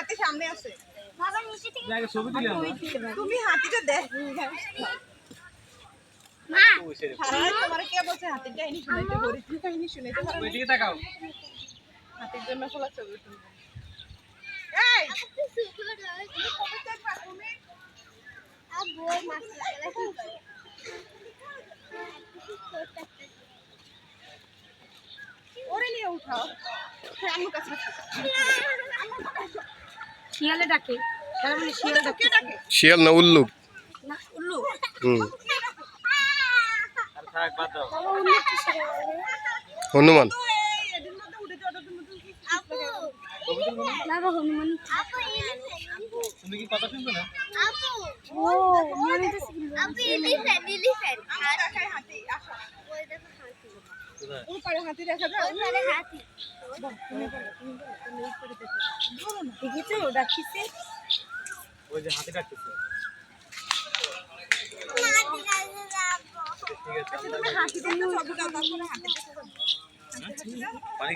হাতি সামনে আছে বাবা নিচে থেকে আগে ছবি তুলি আমরা তুমি হাতিটা দেখ মা সারা তোমার কে বলছে হাতিটা ইনি শুনাইতে বলি কাহিনী শুনাইতে পারো ওই দিকে তাকাও হাতির জন্য খোলা ছবি তুলবে এই তুমি কবে দেখবা তুমি আব্বু মাছ লাগা কি করে ওরে নিয়ে উঠাও আমার কাছে শিয়ালে ডাকে তারা বলে শিয়াল ডাকে শিয়াল না উল্লু না উল্লু আর থাক বাদ দাও বাবা উল্লু কি করে হনুমান এদের মধ্যে উঠে যাও তুমি আপু ছবি তুলবো না বাবা হনুমান আপু এলিফ্যান্ট তুমি কি কথা শুনছো না আপু ও মনে তো আপু এলিফ্যান্ট দেখাই হাতি আসো ওই দেখো হাতি কোথায় ওই পারে হাতি দেখা যায় ওই পারে হাতি দেখেছো ডাকিছে ওই যে হাতে কাটতেছে ঠিক আছে তুমি হাতিটা ছবি দাও তারপরে হাতিটা পানি